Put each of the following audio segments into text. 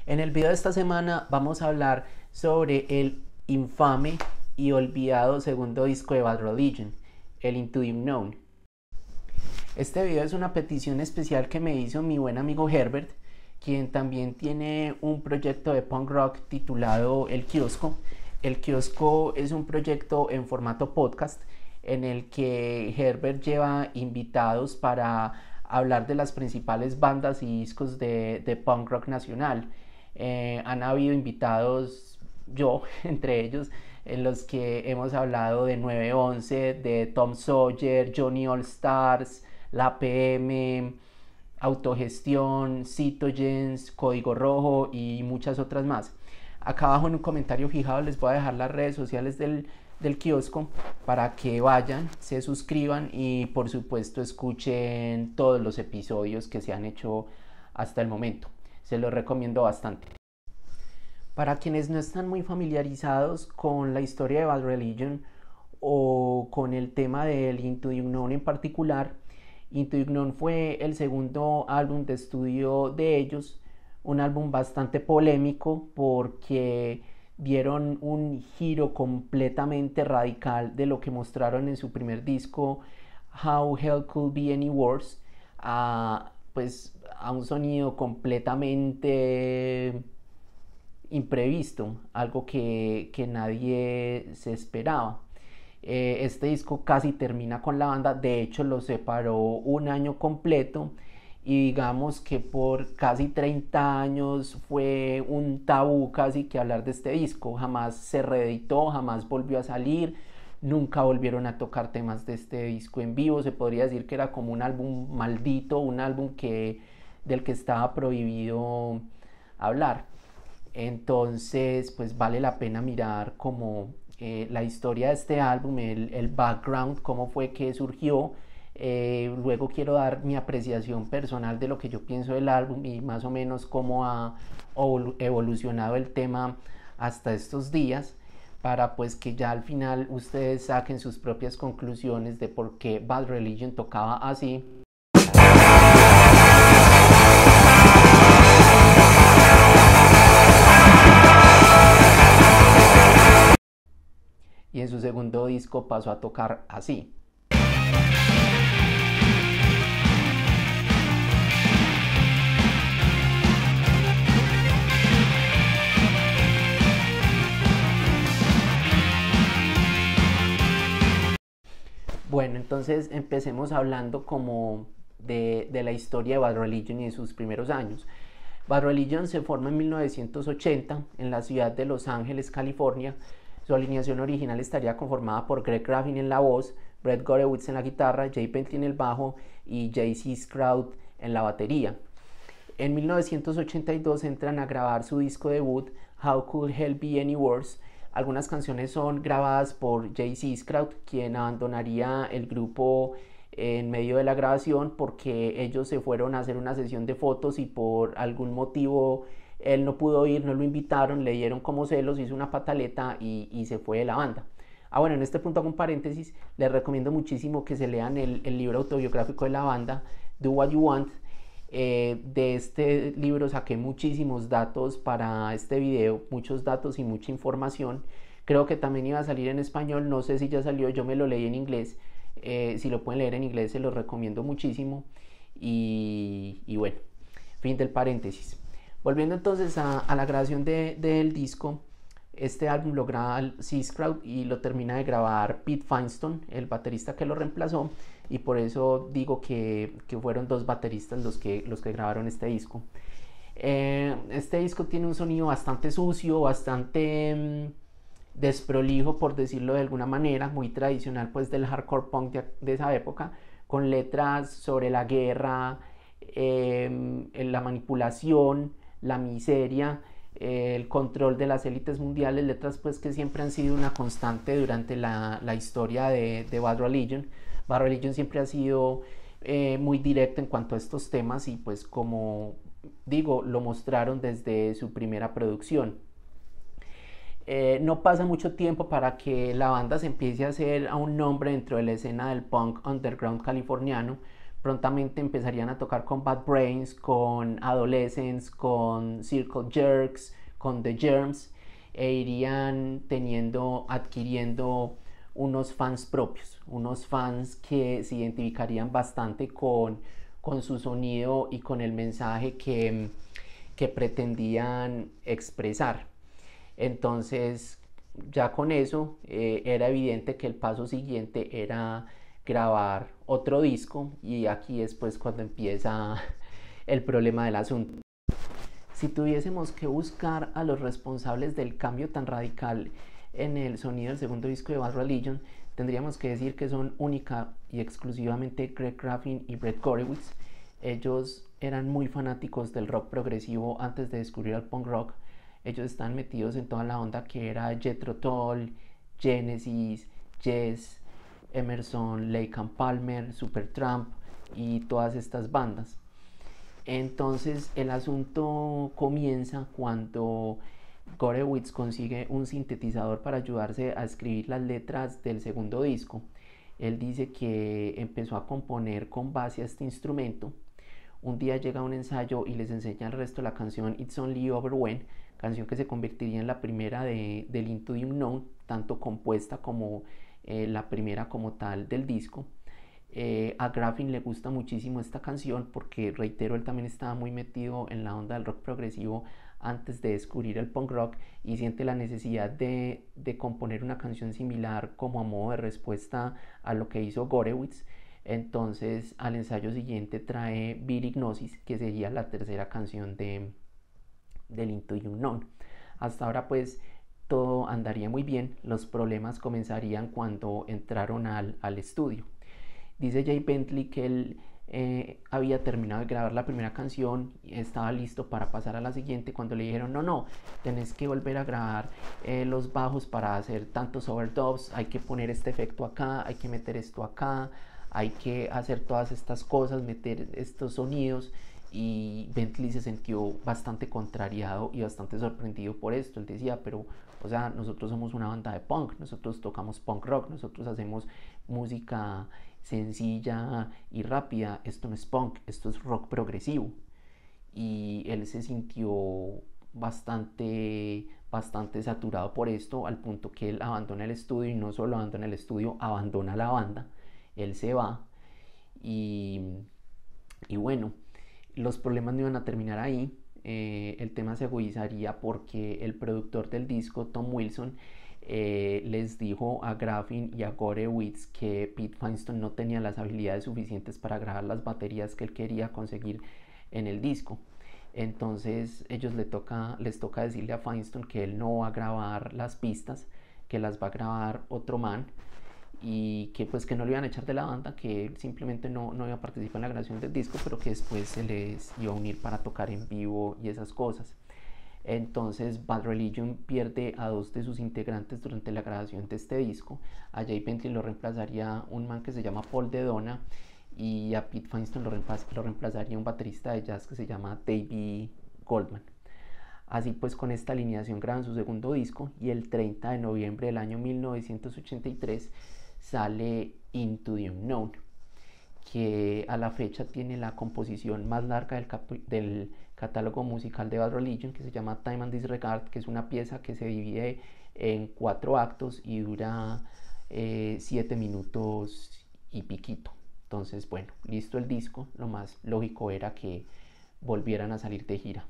En el video de esta semana vamos a hablar sobre el infame y olvidado segundo disco de Bad Religion, el Into the Unknown. Este video es una petición especial que me hizo mi buen amigo Herbert, quien también tiene un proyecto de punk rock titulado El Kiosco. El Kiosco es un proyecto en formato podcast en el que Herbert lleva invitados para hablar de las principales bandas y discos de punk rock nacional. Han habido invitados, yo entre ellos, en los que hemos hablado de 911, de Tom Sawyer, Johnny All Stars, La PM, Autogestión, Cytogens, Código Rojo y muchas otras más. Acá abajo en un comentario fijado les voy a dejar las redes sociales del kiosco para que vayan, se suscriban y por supuesto escuchen todos los episodios que se han hecho hasta el momento. Se los recomiendo bastante. Para quienes no están muy familiarizados con la historia de Bad Religion o con el tema del Into the Unknown en particular, Into the Unknown fue el segundo álbum de estudio de ellos, un álbum bastante polémico porque dieron un giro completamente radical de lo que mostraron en su primer disco How Hell Could Be Any Worse a un sonido completamente imprevisto, algo que nadie se esperaba. Este disco casi termina con la banda, de hecho lo separó un año completo y digamos que por casi 30 años fue un tabú casi que hablar de este disco, jamás se reeditó, jamás volvió a salir, nunca volvieron a tocar temas de este disco en vivo, se podría decir que era como un álbum maldito, un álbum del que estaba prohibido hablar. Entonces pues vale la pena mirar como la historia de este álbum, el background, cómo fue que surgió. Luego quiero dar mi apreciación personal de lo que yo pienso del álbum y más o menos cómo ha evolucionado el tema hasta estos días, para pues que ya al final ustedes saquen sus propias conclusiones de por qué Bad Religion tocaba así. Y en su segundo disco pasó a tocar así. Bueno, entonces empecemos hablando como de la historia de Bad Religion y de sus primeros años. Bad Religion se forma en 1980 en la ciudad de Los Ángeles, California. Su alineación original estaría conformada por Greg Graffin en la voz, Brett Gurewitz en la guitarra, Jay Bentley en el bajo y J.C. Stroud en la batería. En 1982 entran a grabar su disco debut, How Could Hell Be Any Worse. Algunas canciones son grabadas por J.C. Stroud, quien abandonaría el grupo en medio de la grabación porque ellos se fueron a hacer una sesión de fotos y por algún motivo él no pudo ir, no lo invitaron, le dieron como celos, hizo una pataleta y se fue de la banda. Bueno, en este punto hago un paréntesis, les recomiendo muchísimo que se lean el libro autobiográfico de la banda, Do What You Want. De este libro saqué muchísimos datos para este video, muchos datos y mucha información. Creo que también iba a salir en español, no sé si ya salió, yo me lo leí en inglés. Si lo pueden leer en inglés se los recomiendo muchísimo. Y bueno, fin del paréntesis. Volviendo entonces a la grabación del disco, este álbum lo graba C. Stroud y lo termina de grabar Pete Feinstone, el baterista que lo reemplazó, y por eso digo que fueron dos bateristas los que grabaron este disco. Este disco tiene un sonido bastante sucio, bastante desprolijo, por decirlo de alguna manera, muy tradicional pues del hardcore punk de esa época, con letras sobre la guerra, la manipulación, la miseria, el control de las élites mundiales, letras pues que siempre han sido una constante durante la historia de Bad Religion. Bad Religion siempre ha sido muy directo en cuanto a estos temas y pues como digo, lo mostraron desde su primera producción. No pasa mucho tiempo para que la banda se empiece a hacer a un nombre dentro de la escena del punk underground californiano, prontamente empezarían a tocar con Bad Brains, con Adolescents, con Circle Jerks, con The Germs, e irían adquiriendo unos fans propios, unos fans que se identificarían bastante con su sonido y con el mensaje que pretendían expresar. Entonces, ya con eso era evidente que el paso siguiente era grabar otro disco, y aquí es pues cuando empieza el problema del asunto. Si tuviésemos que buscar a los responsables del cambio tan radical en el sonido del segundo disco de Bad Religion, tendríamos que decir que son única y exclusivamente Greg Graffin y Brett Gurewitz. Ellos eran muy fanáticos del rock progresivo antes de descubrir el punk rock. Ellos están metidos en toda la onda que era Jethro Tull, Genesis, Yes, Emerson, Lake and Palmer, Supertramp y todas estas bandas. Entonces el asunto comienza cuando Gurewitz consigue un sintetizador para ayudarse a escribir las letras del segundo disco. Él dice que empezó a componer con base a este instrumento. Un día llega a un ensayo y les enseña el resto de la canción It's Only Over When, canción que se convertiría en la primera del Into the Unknown, tanto compuesta como la primera como tal del disco. A Graffin le gusta muchísimo esta canción porque, reitero, él también estaba muy metido en la onda del rock progresivo antes de descubrir el punk rock, y siente la necesidad de componer una canción similar como a modo de respuesta a lo que hizo Gurewitz. Entonces al ensayo siguiente trae Virignosis, que sería la tercera canción del Into the Unknown. Hasta ahora pues todo andaría muy bien. Los problemas comenzarían cuando entraron al estudio. Dice Jay Bentley que él había terminado de grabar la primera canción y estaba listo para pasar a la siguiente, cuando le dijeron no, tenés que volver a grabar los bajos para hacer tantos overdubs, hay que poner este efecto acá, hay que meter esto acá, hay que hacer todas estas cosas, meter estos sonidos. Y Bentley se sintió bastante contrariado y bastante sorprendido por esto. Él decía, pero, o sea, nosotros somos una banda de punk, nosotros tocamos punk rock, nosotros hacemos música sencilla y rápida, esto no es punk, esto es rock progresivo. Y él se sintió bastante saturado por esto, al punto que él abandona el estudio, y no solo abandona el estudio, abandona la banda. Él se va y bueno, los problemas no iban a terminar ahí. El tema se agudizaría porque el productor del disco, Tom Wilson, les dijo a Graffin y a Gurewitz que Pete Feinstein no tenía las habilidades suficientes para grabar las baterías que él quería conseguir en el disco. Entonces les toca decirle a Feinstein que él no va a grabar las pistas, que las va a grabar otro man, y que pues que no lo iban a echar de la banda, que él simplemente no iba a participar en la grabación del disco, pero que después se les iba a unir para tocar en vivo y esas cosas. Entonces Bad Religion pierde a dos de sus integrantes durante la grabación de este disco. A Jay Bentley lo reemplazaría un man que se llama Paul DeDona, y a Pete Feinstein lo reemplazaría un baterista de jazz que se llama Davey Goldman. Así pues, con esta alineación graban su segundo disco, y el 30 de noviembre del año 1983 sale Into the Unknown, que a la fecha tiene la composición más larga del catálogo musical de Bad Religion, que se llama Time and Disregard, que es una pieza que se divide en 4 actos y dura 7 minutos y piquito. Entonces, bueno, listo el disco, lo más lógico era que volvieran a salir de gira.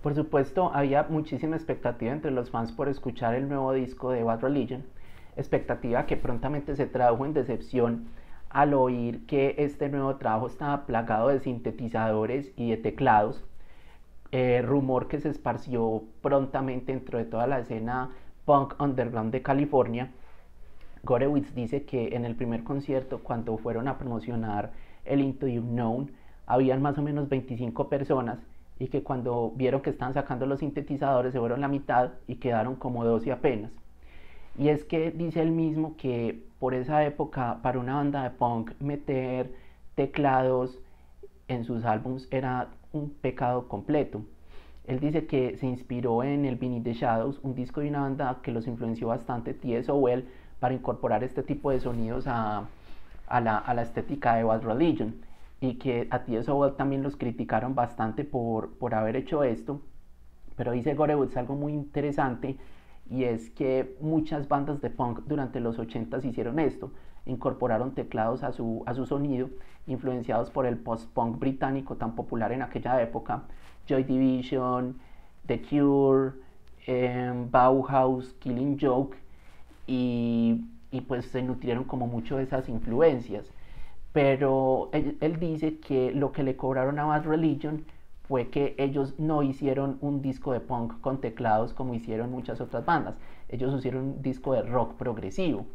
Por supuesto, había muchísima expectativa entre los fans por escuchar el nuevo disco de Bad Religion, expectativa que prontamente se tradujo en decepción al oír que este nuevo trabajo estaba plagado de sintetizadores y de teclados, rumor que se esparció prontamente dentro de toda la escena punk underground de California. Gurewitz dice que en el primer concierto, cuando fueron a promocionar el Into the Unknown, habían más o menos 25 personas, y que cuando vieron que estaban sacando los sintetizadores se fueron la mitad y quedaron como 12 apenas. Y es que dice él mismo que por esa época, para una banda de punk, meter teclados en sus álbums era un pecado completo. Él dice que se inspiró en el Beneath the Shadows, un disco de una banda que los influenció bastante, TSOL, para incorporar este tipo de sonidos a la estética de Bad Religion. y que a T.S. Sowell también los criticaron bastante por haber hecho esto, pero dice Gorewitz algo muy interesante, y es que muchas bandas de punk durante los 80s hicieron esto, incorporaron teclados a su sonido, influenciados por el post-punk británico tan popular en aquella época, Joy Division, The Cure, Bauhaus, Killing Joke, y pues se nutrieron como mucho de esas influencias. Pero él dice que lo que le cobraron a Bad Religion fue que ellos no hicieron un disco de punk con teclados como hicieron muchas otras bandas. Ellos hicieron un disco de rock progresivo.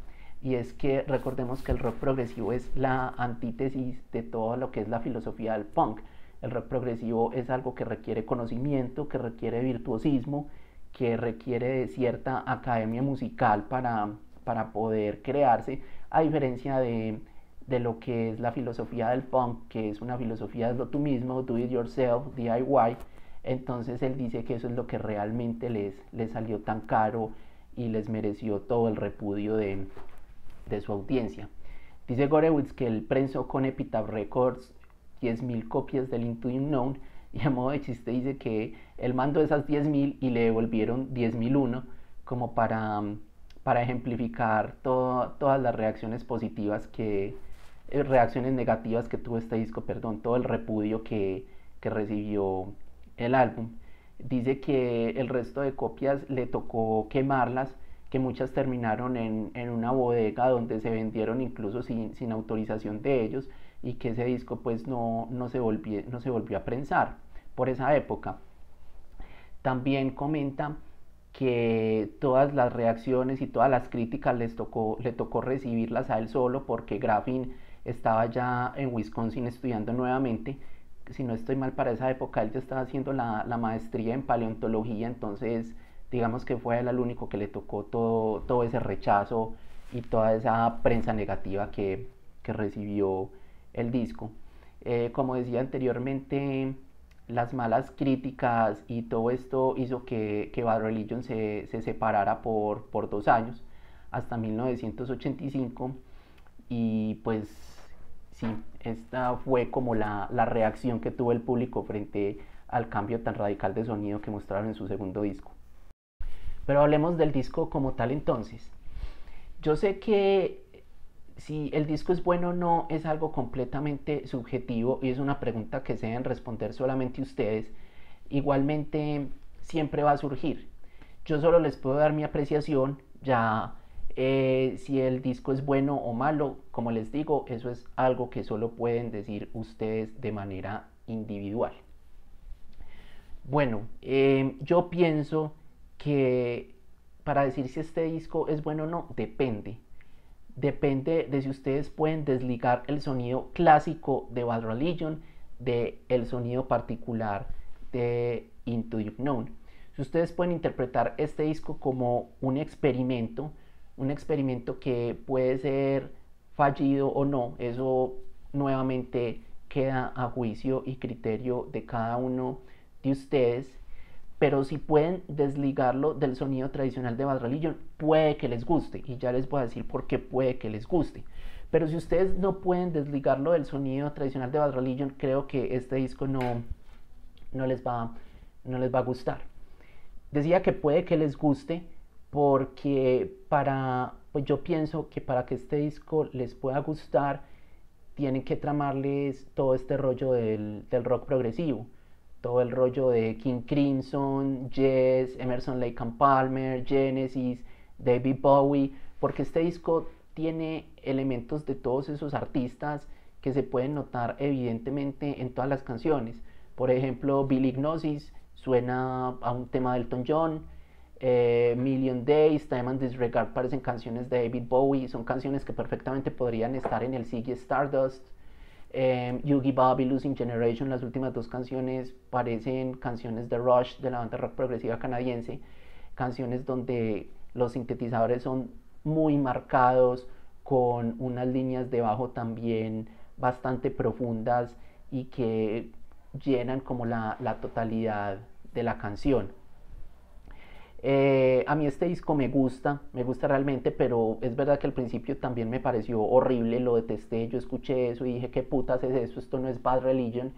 Y es que recordemos que el rock progresivo es la antítesis de todo lo que es la filosofía del punk. El rock progresivo es algo que requiere conocimiento, que requiere virtuosismo, que requiere de cierta academia musical para poder crearse, a diferencia de lo que es la filosofía del punk, que es una filosofía de lo tú mismo, do it yourself, DIY. Entonces él dice que eso es lo que realmente les salió tan caro y les mereció todo el repudio de su audiencia. Dice Gorewitz que él prensó con Epitaph Records 10.000 copias del Into the Unknown, y a modo de chiste dice que él mandó esas 10.000 y le devolvieron 10.001 como para ejemplificar todas las reacciones positivas reacciones negativas que tuvo este disco, perdón, todo el repudio que recibió el álbum. Dice que el resto de copias le tocó quemarlas, que muchas terminaron en una bodega donde se vendieron incluso sin autorización de ellos, y que ese disco pues no se volvió a prensar por esa época. También comenta que todas las reacciones y todas las críticas le tocó recibirlas a él solo, porque Graffin estaba ya en Wisconsin estudiando nuevamente. Si no estoy mal, para esa época él ya estaba haciendo la maestría en paleontología, entonces digamos que fue él el único que le tocó todo ese rechazo y toda esa prensa negativa que recibió el disco. Como decía anteriormente, las malas críticas y todo esto hizo que Bad Religion se separara por 2 años, hasta 1985, y pues sí, esta fue como la reacción que tuvo el público frente al cambio tan radical de sonido que mostraron en su segundo disco. Pero hablemos del disco como tal entonces. Yo sé que si el disco es bueno o no es algo completamente subjetivo, y es una pregunta que se deben responder solamente ustedes. Igualmente siempre va a surgir. Yo solo les puedo dar mi apreciación. Ya si el disco es bueno o malo, como les digo, eso es algo que solo pueden decir ustedes de manera individual. Bueno, yo pienso que para decir si este disco es bueno o no, depende de si ustedes pueden desligar el sonido clásico de Bad Religion del sonido particular de Into the Unknown. Si ustedes pueden interpretar este disco como un experimento que puede ser fallido o no, eso nuevamente queda a juicio y criterio de cada uno de ustedes. Pero si pueden desligarlo del sonido tradicional de Bad Religion, puede que les guste, y ya les voy a decir por qué puede que les guste. Pero si ustedes no pueden desligarlo del sonido tradicional de Bad Religion, creo que este disco no les va a gustar. Decía que puede que les guste porque pues yo pienso que para que este disco les pueda gustar, tienen que tramarles todo este rollo del rock progresivo, todo el rollo de King Crimson, Yes, Emerson Lake and Palmer, Genesis, David Bowie, porque este disco tiene elementos de todos esos artistas que se pueden notar evidentemente en todas las canciones. Por ejemplo, Billy Gnosis suena a un tema de Elton John, Million Days, Time and Disregard parecen canciones de David Bowie, son canciones que perfectamente podrían estar en el Ziggy Stardust. Yugi Baby, Losing Generation, las últimas 2 canciones parecen canciones de Rush, de la banda rock progresiva canadiense, canciones donde los sintetizadores son muy marcados, con unas líneas de bajo también bastante profundas y que llenan como la totalidad de la canción. A mí este disco me gusta realmente, pero es verdad que al principio también me pareció horrible, lo detesté, yo escuché eso y dije, ¿qué putas es eso? Esto no es Bad Religion.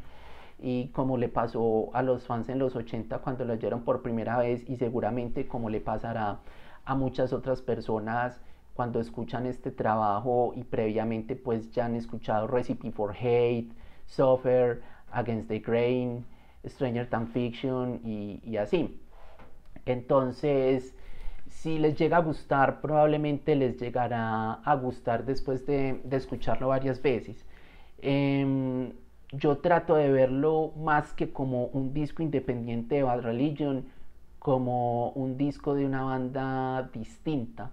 Y como le pasó a los fans en los 80 cuando lo oyeron por primera vez, y seguramente como le pasará a muchas otras personas cuando escuchan este trabajo y previamente pues ya han escuchado Recipe for Hate, Suffer, Against the Grain, Stranger Than Fiction y así. Entonces, si les llega a gustar, probablemente les llegará a gustar después de escucharlo varias veces. Eh, yo trato de verlo más que como un disco independiente de Bad Religion, como un disco de una banda distinta.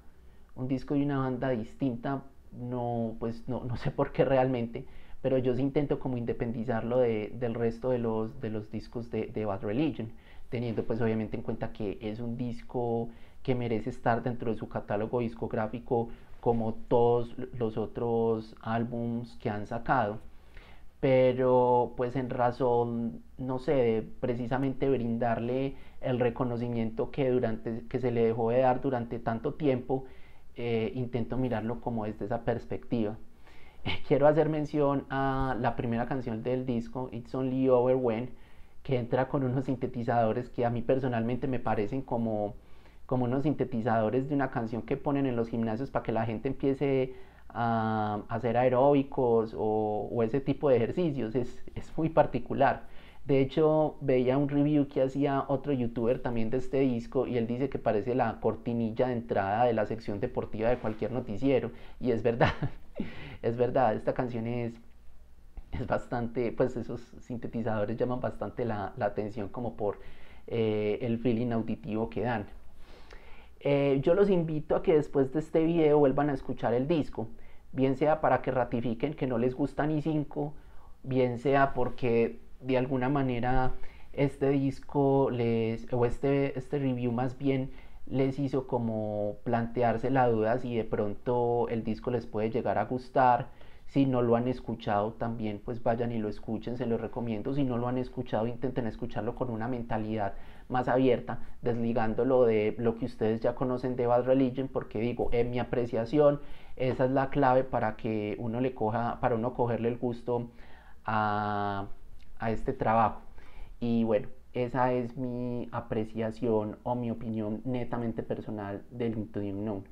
Un disco de una banda distinta, no, pues no sé por qué realmente, pero yo sí intento como independizarlo del resto de los discos de Bad Religion, teniendo pues obviamente en cuenta que es un disco que merece estar dentro de su catálogo discográfico como todos los otros álbums que han sacado, pero pues en razón, no sé, de precisamente brindarle el reconocimiento que se le dejó de dar durante tanto tiempo, intento mirarlo como desde esa perspectiva. Quiero hacer mención a la primera canción del disco, It's Only Over When, que entra con unos sintetizadores que a mí personalmente me parecen como unos sintetizadores de una canción que ponen en los gimnasios para que la gente empiece a hacer aeróbicos o ese tipo de ejercicios. Es muy particular. De hecho, veía un review que hacía otro youtuber también de este disco y él dice que parece la cortinilla de entrada de la sección deportiva de cualquier noticiero. Y es verdad, es verdad, esta canción es bastante, pues esos sintetizadores llaman bastante la atención como por el feeling auditivo que dan. Yo los invito a que después de este video vuelvan a escuchar el disco, bien sea para que ratifiquen que no les gusta ni 5, bien sea porque de alguna manera este disco o este review más bien les hizo como plantearse la duda si de pronto el disco les puede llegar a gustar. Si no lo han escuchado también pues vayan y lo escuchen, se lo recomiendo. Si no lo han escuchado, intenten escucharlo con una mentalidad más abierta, desligándolo de lo que ustedes ya conocen de Bad Religion, porque digo, en mi apreciación esa es la clave para que uno le coja, para uno cogerle el gusto a, a este trabajo. Y bueno, esa es mi apreciación o mi opinión netamente personal del Into the Unknown.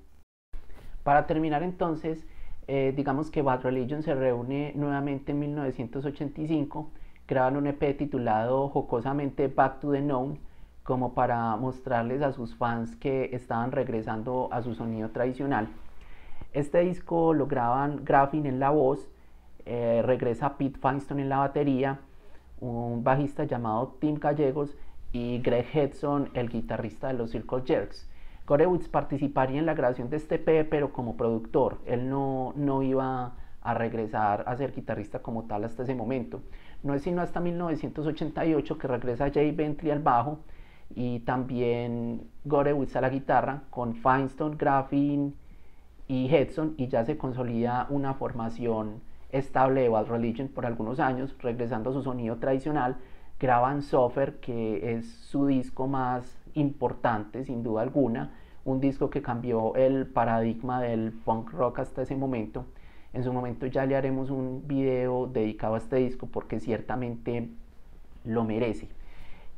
Para terminar entonces, digamos que Bad Religion se reúne nuevamente en 1985, graban un EP titulado jocosamente Back to the Known, como para mostrarles a sus fans que estaban regresando a su sonido tradicional. Este disco lo graban Graffin en la voz, regresa Pete Feinstein en la batería, un bajista llamado Tim Gallegos y Greg Hedson, el guitarrista de los Circle Jerks. Gorewitz participaría en la grabación de este EP, pero como productor. Él no iba a regresar a ser guitarrista como tal hasta ese momento. No es sino hasta 1988 que regresa Jay Bentley al bajo y también Gorewitz a la guitarra, con Feinstein, Graffin y Hedson, y ya se consolida una formación estable de Bad Religion por algunos años, regresando a su sonido tradicional. Graban Suffer, que es su disco más importante sin duda alguna, un disco que cambió el paradigma del punk rock hasta ese momento. En su momento ya le haremos un video dedicado a este disco porque ciertamente lo merece.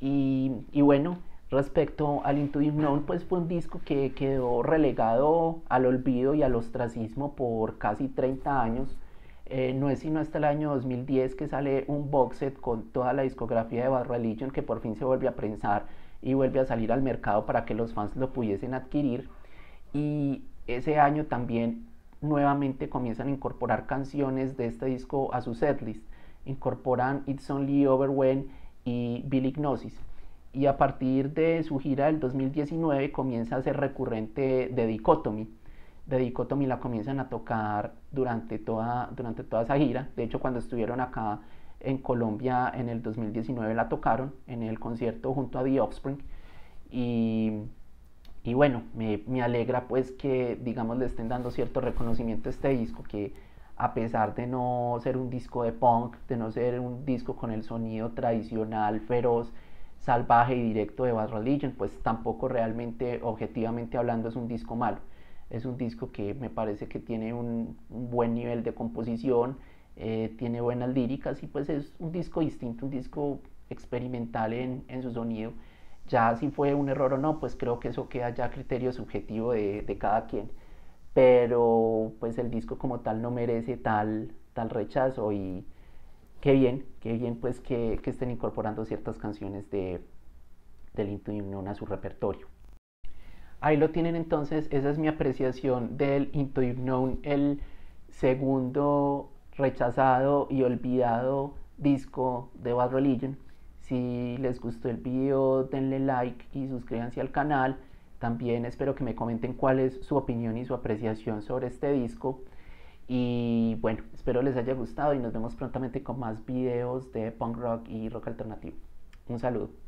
Y bueno, respecto al Into the Unknown, pues fue un disco que quedó relegado al olvido y al ostracismo por casi 30 años. No es sino hasta el año 2010 que sale un box set con toda la discografía de Bad Religion, que por fin se vuelve a prensar y vuelve a salir al mercado para que los fans lo pudiesen adquirir. Y ese año también nuevamente comienzan a incorporar canciones de este disco a su setlist. Incorporan It's Only Over When y Billy Gnosis. Y a partir de su gira del 2019 comienza a ser recurrente The Dichotomy. The Dichotomy la comienzan a tocar durante toda esa gira. De hecho, cuando estuvieron acá en Colombia en el 2019 la tocaron en el concierto junto a The Offspring. Y bueno, me alegra pues que digamos le estén dando cierto reconocimiento a este disco, que a pesar de no ser un disco de punk, de no ser un disco con el sonido tradicional feroz, salvaje y directo de Bad Religion, pues tampoco realmente, objetivamente hablando, es un disco malo. Es un disco que me parece que tiene un buen nivel de composición, tiene buenas líricas y pues es un disco distinto, un disco experimental en su sonido. Ya si fue un error o no, pues creo que eso queda ya a criterio subjetivo de cada quien. Pero pues el disco como tal no merece tal rechazo y qué bien pues que estén incorporando ciertas canciones del Into the Unknown a su repertorio. Ahí lo tienen entonces, esa es mi apreciación del Into the Unknown, el segundo rechazado y olvidado disco de Bad Religion. Si les gustó el video, denle like y suscríbanse al canal. También espero que me comenten cuál es su opinión y su apreciación sobre este disco. Y bueno, espero les haya gustado y nos vemos prontamente con más videos de punk rock y rock alternativo. Un saludo.